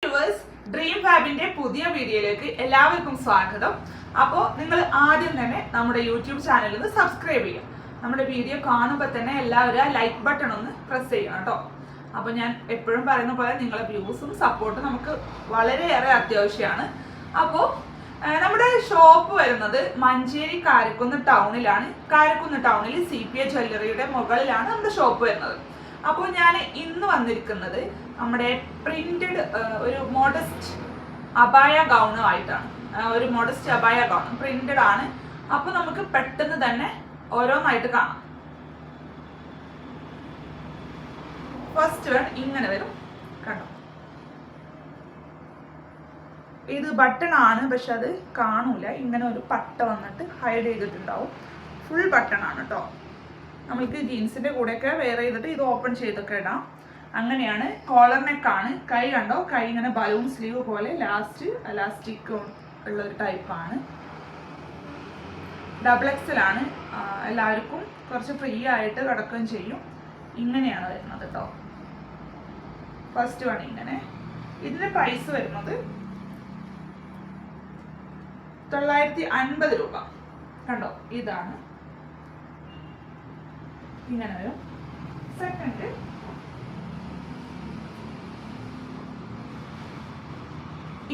Viewers, dream ഫാബിന്റെ പുതിയ വീഡിയോയിലേക്ക് എല്ലാവർക്കും സ്വാഗതം. അപ്പോൾ നിങ്ങൾ ആദ്യം തന്നെ നമ്മുടെ യൂട്യൂബ് ചാനലിൽ നിന്ന് സബ്സ്ക്രൈബ് ചെയ്യുക. നമ്മുടെ വീഡിയോ കാണുമ്പോൾ തന്നെ എല്ലാവരും ആ ലൈക്ക് ബട്ടൺ ഒന്ന് പ്രസ് ചെയ്യണം കേട്ടോ. അപ്പോൾ ഞാൻ എപ്പോഴും പറയുന്ന പോലെ നിങ്ങളുടെ വ്യൂസും സപ്പോർട്ടും നമുക്ക് വളരെയേറെ അത്യാവശ്യമാണ്. അപ്പോൾ നമ്മുടെ ഷോപ്പ് വരുന്നത് മഞ്ചേരി കാരക്കുന്ന് ടൗണിലാണ്. കാരക്കുന്ന് ടൗണിൽ CPA ജ്വല്ലറിയുടെ മുകളിലാണ് നമ്മുടെ ഷോപ്പ് വരുന്നത്. അപ്പോൾ ഞാൻ ഇന്ന് വന്നിരിക്കുന്നത് നമ്മുടെ പ്രിന്റഡ് ഒരു മോഡസ്റ്റ് അബായ ഗൗണുമായിട്ടാണ്. ഒരു മോഡസ്റ്റ് അബായ ഗൗൺ പ്രിന്റഡ് ആണ്. അപ്പോൾ നമുക്ക് പെട്ടെന്ന് തന്നെ ഓരോന്നായിട്ട് കാണാം. ഫസ്റ്റ് വൺ ഇങ്ങനെ വരും, കണ്ടോ? ഇത് ബട്ടൺ ആണ്, പക്ഷെ അത് കാണൂല. ഇങ്ങനെ ഒരു പട്ട വന്നിട്ട് ഹൈഡ് ചെയ്തിട്ടുണ്ടാവും. ഫുൾ ബട്ടൺ ആണ് കേട്ടോ. നമുക്ക് ജീൻസിന്റെ കൂടെയൊക്കെ വെയർ ചെയ്തിട്ട് ഇത് ഓപ്പൺ ചെയ്തൊക്കെ ഇടാം. അങ്ങനെയാണ്. കോളർ നെക്ക് ആണ്. കൈ കണ്ടോ? കൈ ഇങ്ങനെ ബലൂൺ സ്ലീവ് പോലെ ലാസ്റ്റ് എലാസ്റ്റിക് ഉള്ള ഒരു ടൈപ്പാണ്. XXL ആണ്. എല്ലാവർക്കും കുറച്ച് ഫ്രീ ആയിട്ട് കിടക്കുകയും ചെയ്യും. ഇങ്ങനെയാണ് വരുന്നത് കേട്ടോ. ഫസ്റ്റ് വൺ ഇങ്ങനെ. ഇതിന്റെ പ്രൈസ് വരുന്നത് 950 രൂപ. കണ്ടോ? ഇതാണ്. ഇങ്ങനെ വരും. സെക്കൻഡ്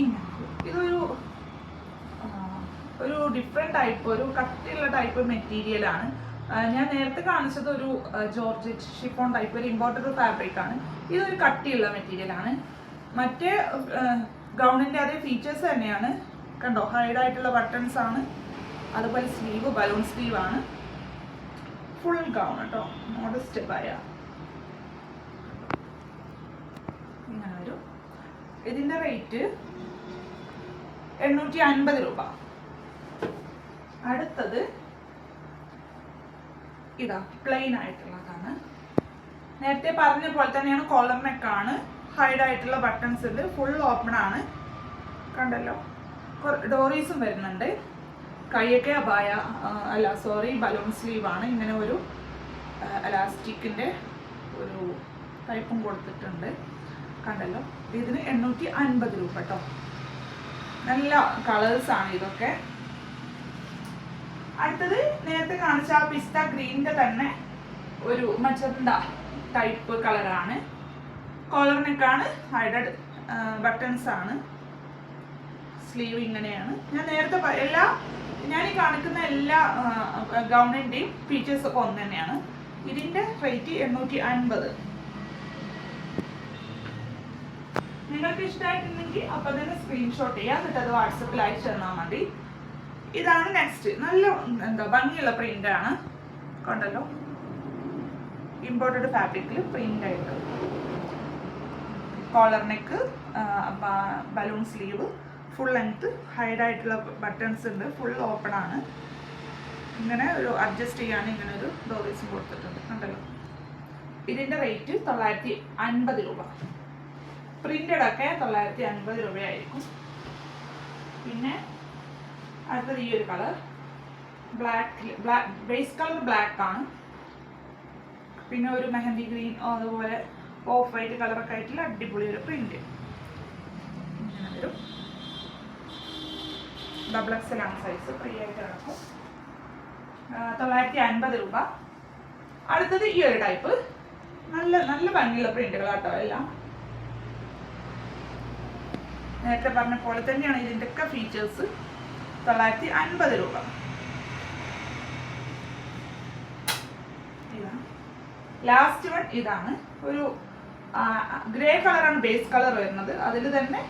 ഇങ്ങനെ. ഇതൊരു ഡിഫറെന്റ് ടൈപ്പ്, ഒരു കട്ടിയുള്ള ടൈപ്പ് മെറ്റീരിയൽ ആണ്. ഞാൻ നേരത്തെ കാണിച്ചത് ഒരു ജോർജറ്റ് ഷിഫോൺ ടൈപ്പ് ഒരു ഇമ്പോർട്ടഡ് ഫാബ്രിക് ആണ്. ഇതൊരു കട്ടിയുള്ള മെറ്റീരിയൽ ആണ്. മറ്റേ ഗൗണിന്റെ അതേ ഫീച്ചേഴ്സ് തന്നെയാണ്. കണ്ടോ? ഹൈഡ് ആയിട്ടുള്ള ബട്ടൺസ് ആണ്. അതുപോലെ സ്ലീവ് ബലൂൺ സ്ലീവ് ആണ്. ഫുൾ ഗൗൺ കേട്ടോ. മോഡസ്റ്റ് അബായ ഇങ്ങനെ വരും. ഇതിന്റെ റേറ്റ് 850 രൂപ. അടുത്തത് ഇതാ പ്ലെയിൻ ആയിട്ടുള്ളതാണ്. നേരത്തെ പറഞ്ഞ പോലെ തന്നെയാണ്. കോളർ നെക്ക് ആണ്. ഹൈഡ് ആയിട്ടുള്ള ബട്ടൺസ് ഉണ്ട്. ഫുൾ ഓപ്പൺ ആണ്. കണ്ടല്ലോ? ഡോറീസും വരുന്നുണ്ട്. കൈയൊക്കെ അബായ അല്ല സോറി ബലൂൺ സ്ലീവ് ആണ്. ഇങ്ങനെ ഒരു എലാസ്റ്റിക്കിന്റെ ഒരു ടൈപ്പും കൊടുത്തിട്ടുണ്ട്. കണ്ടല്ലോ? ഇതിന് 850 രൂപ കേട്ടോ. നല്ല കളേഴ്സ് ആണ് ഇതൊക്കെ. അടുത്തത് നേരത്തെ കാണിച്ച ആ പിസ്ത ഗ്രീനിന്റെ തന്നെ ഒരു മച്ചന്ത ടൈപ്പ് കളറാണ്. കോളർ നെക്കാണ്. ഹൈഡഡ് ബട്ടൺസ് ആണ്. സ്ലീവ് ഇങ്ങനെയാണ്. ഞാൻ നേരത്തെ ഞാൻ ഈ കാണിക്കുന്ന എല്ലാ ഗൗണിന്റെയും ഫീച്ചേഴ്സ് ഒക്കെ ഒന്ന് തന്നെയാണ്. ഇതിന്റെ റേറ്റ് 850. നിങ്ങൾക്ക് ഇഷ്ടമായിട്ടുണ്ടെങ്കിൽ അപ്പൊ തന്നെ സ്ക്രീൻഷോട്ട് ചെയ്യാം. എന്നിട്ട് അത് വാട്സപ്പിൽ അയച്ചു തന്നാൽ മതി. ഇതാണ് നെക്സ്റ്റ്. നല്ല ഭംഗിയുള്ള പ്രിന്റ് ആണ്. കണ്ടല്ലോ? ഇമ്പോർട്ടഡ് ഫാബ്രിക്കിൽ പ്രിന്റ് ആയിട്ട് collar neck, balloon sleeve, full length, hide ആയിട്ടുള്ള ബട്ടൺസ് ഉണ്ട്. ഫുൾ ഓപ്പൺ ആണ്. ഇങ്ങനെ ഒരു അഡ്ജസ്റ്റ് ചെയ്യാൻ ഇങ്ങനെ ഒരു ഡോറീസും കൊടുത്തിട്ടുണ്ട്. കണ്ടല്ലോ? ഇതിന്റെ റേറ്റ് 950 രൂപ. പ്രിന്റഡ് ഒക്കെ 950 രൂപയായിരിക്കും. പിന്നെ അടുത്തത് ഈ ഒരു കളർ ബേസ് കളർ ബ്ലാക്ക് ആണ്. പിന്നെ ഒരു മെഹന്തി ഗ്രീൻ അതുപോലെ ഓഫ് വൈറ്റ് കളറൊക്കെ ആയിട്ടുള്ള അടിപൊളി ഒരു പ്രിന്റ്. ഇങ്ങനെ വരും. XXL ആണ് സൈസ്. ഫ്രീ ആയിട്ട് കിടക്കും. 950 രൂപ. അടുത്തത് ഈ ഒരു ടൈപ്പ്. നല്ല നല്ല ഭംഗിയുള്ള പ്രിന്റുകളാട്ടോ എല്ലാം. നേരത്തെ പറഞ്ഞ പോലെ തന്നെയാണ് ഇതിന്റെ ഒക്കെ ഫീച്ചേഴ്സ്. 950 രൂപ. ഇതാണ് ലാസ്റ്റ് വൺ. ഇതാണ് ഒരു ഗ്രേ കളറാണ് ബേസ് കളർ വരുന്നത്. അതിൽ തന്നെ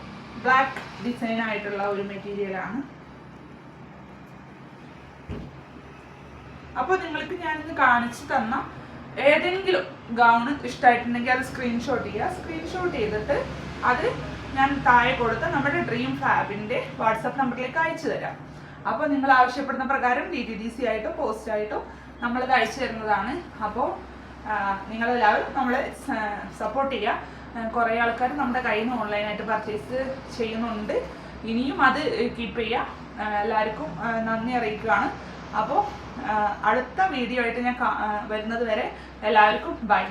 ബ്ലാക്ക് ഡിസൈൻ ആയിട്ടുള്ള ഒരു മെറ്റീരിയൽ ആണ്. അപ്പോൾ നിങ്ങൾക്ക് ഞാനിന്ന് കാണിച്ചു തന്ന ഏതെങ്കിലും ഗൗണ് ഇഷ്ടമായിട്ടുണ്ടെങ്കിൽ അത് സ്ക്രീൻഷോട്ട് ചെയ്യുക. സ്ക്രീൻഷോട്ട് ചെയ്തിട്ട് അത് ഞാൻ താഴെ കൊടുത്ത് നമ്മുടെ ഡ്രീം ഫാബിന്റെ വാട്സപ്പ് നമ്പറിലേക്ക് അയച്ചു തരാം. അപ്പോൾ നിങ്ങൾ ആവശ്യപ്പെടുന്ന പ്രകാരം DTDC ആയിട്ടോ പോസ്റ്റ് ആയിട്ടോ നമ്മളത് അയച്ചു തരുന്നതാണ്. അപ്പോൾ നിങ്ങളെല്ലാവരും നമ്മളെ സപ്പോർട്ട് ചെയ്യുക. കുറേ ആൾക്കാർ നമ്മുടെ കയ്യിൽ നിന്ന് ഓൺലൈനായിട്ട് പർച്ചേസ് ചെയ്യുന്നുണ്ട്. ഇനിയും അത് കീപ്പ് ചെയ്യുക. എല്ലാവർക്കും നന്ദി അറിയിക്കുകയാണ്. അപ്പോൾ അടുത്ത വീഡിയോ ആയിട്ട് ഞാൻ വരുന്നത് വരെ എല്ലാവർക്കും ബൈ.